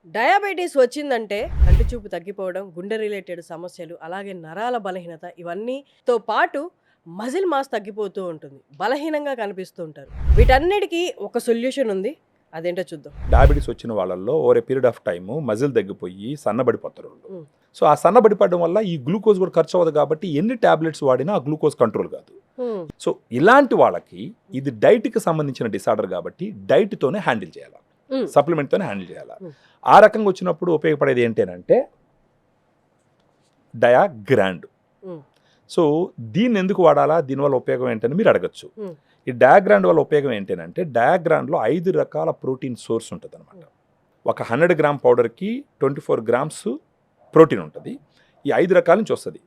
Diabetes వచ్చిందంటే కంటి చూపు తగ్గిపోవడం, గుండె రిలేటెడ్ సమస్యలు, అలాగే నరాల బలహీనత ఇవన్నీతో పాటు మజిల్ మాస్ తగ్గిపోతూ ఉంటుంది. బలహీనంగా కనిపిస్తూ ఉంటారు. వీటన్నిటికీ ఒక సొల్యూషన్ ఉంది. అదేంటో చూద్దాం. డయాబెటీస్ వచ్చిన వాళ్ళల్లో over a period of time muscle తగ్గిపోయి సన్నబడిపోతారు వాళ్ళు. ఉమ్. సో ఆ సన్నబడిపడడం వల్ల ఈ గ్లూకోజ్ కూడా ఖర్చు అవ్వదు కాబట్టి ఎన్ని టాబ్లెట్స్ వాడినా ఆ గ్లూకోజ్ కంట్రోల్ కాదు. ఉమ్. సో ఇలాంటి వాళ్ళకి ఇది డైట్కి సంబంధించిన డిసార్డర్ కాబట్టి డైట్తోనే హ్యాండిల్ చేయాలి, ఉమ్. సప్లిమెంట్తోనే హ్యాండిల్ చేయాలి. ఉమ్. ఆ రకంగా వచ్చినప్పుడు ఉపయోగపడేది ఏంటంటే డయాగ్రాండ్. ఉమ్. సో దీన్ని ఎందుకు వాడాలా, దీనివల్ల ఉపయోగం ఏంటని మీరు అడగచ్చు. ఉమ్. ఈ డయాగ్రాండ్ వల్ల ఉపయోగం ఏంటంటే డయాగ్రాండ్లో 5 రకాల ప్రోటీన్ సోర్స్ ఉంటుంది అనమాట. ఒక 100 గ్రామ్ పౌడర్కి 24 గ్రామ్స్ ప్రోటీన్ ఉంటుంది. ఈ 5 రకాల నుంచి వస్తుంది: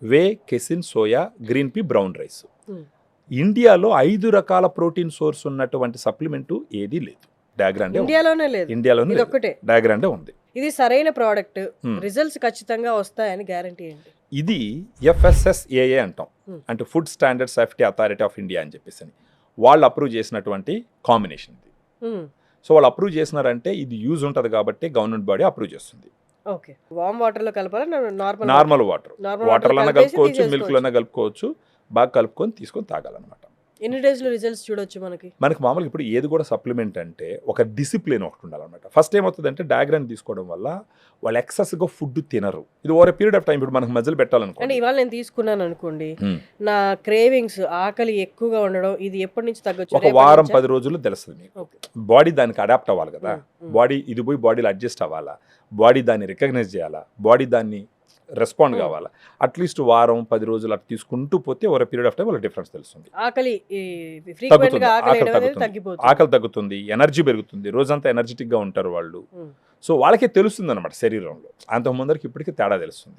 whey, casein, soya, green pea, brown rice. Um. ఇండియాలో 5 రకాల ప్రోటీన్ సోర్స్ ఉన్నటువంటి సప్లిమెంటు ఏదీ లేదు. డయాగ్రాండే ఇండియాలోనే లేదు. ఇండియాలోనే ఇది ఒక్కటే. డయాగ్రాండే ఉంది. ఇది సరైన ప్రోడక్ట్. ఉమ్. రిజల్ట్స్ ఖచ్చితంగా వస్తాయని గ్యారంటీ ఏంటి? ఇది FSSAA అంటాం, Hmm. అంటే food standard safety authority of India అని చెప్పేసి వాళ్ళు అప్రూవ్ చేసినటువంటి కాంబినేషన్ ఇది. ఉమ్. సో వాళ్ళు అప్రూవ్ చేసినారంటే ఇది యూజ్ ఉంటుంది కాబట్టి గవర్నమెంట్ బాడీ అప్రూవ్ చేస్తుంది. ఓకే. వామ్ వాటర్ లో కలపాలా? నార్మల్ నార్మల్ వాటర్, నార్మల్ వాటర్లోనే కలిపేసి కలుపుకోవచ్చు, తీసేసుకోవచ్చు. మిల్క్లోనే కలుపుకోవచ్చు. బాగా కలుపుకొని తీసుకొని తాగాలన్నమాట. ఎన్ని డేస్ లో రిజల్ట్స్ చూడొచ్చు మనకి? మనకి మామూలుగా ఇప్పుడు ఏది కూడా సప్లిమెంట్ అంటే ఒక డిసిప్లిన్ ఒకటి ఉండాలన్నమాట. ఫస్ట్ ఏమవుతుందంటే డయాగ్రామ్ తీసుకోవడం వల్ల వాళ్ళు ఎక్సెస్గా ఫుడ్ తినరు. ఇది ఓవర్ పీరియడ్ ఆఫ్ టైం ఇప్పుడు మనకు మధ్యలో అంటే పెట్టాలనుకోండి. ఇవాళ నేను తీసుకున్నాను అనుకోండి, Hmm. నా క్రేవింగ్స్ ఆకలి ఎక్కువగా ఉండడం, ఇది ఎప్పటి నుంచి తగ్గొచ్చు? ఒక వారం 10 రోజుల్లో తెలుస్తుంది మీకు. ఓకే. బాడీ దానికి అడాప్ట్ అవ్వాలి కదా. Hmm. బాడీ ఇది పోయి బాడీలో అడ్జస్ట్ అవ్వాలా, బాడీ దాన్ని రికగ్నైజ్ చేయాలా, బాడీ దాన్ని రెస్పాండ్ Hmm. కావాలా. అట్లీస్ట్ వారం 10 రోజులు అట్లా తీసుకుంటూ పోతే ఓవర్ పీరియడ్ ఆఫ్ టైం వాళ్ళ డిఫరెన్స్ తెలుస్తుంది. ఆకలి ఫ్రీక్వెంట్ తగ్గుతుంది, గా ఆకలి ఆకలి వేయడం అనేది తగ్గుతుంది, తగ్గిపోతుంది. ఆకలి తగ్గుతుంది, ఎనర్జీ పెరుగుతుంది, రోజంతా ఎనర్జెటిక్గా ఉంటారు వాళ్ళు. Hmm. సో వాళ్ళకే తెలుస్తుంది అనమాట శరీరంలో. అంత ముందరికి ఇప్పటికీ తేడా తెలుస్తుంది.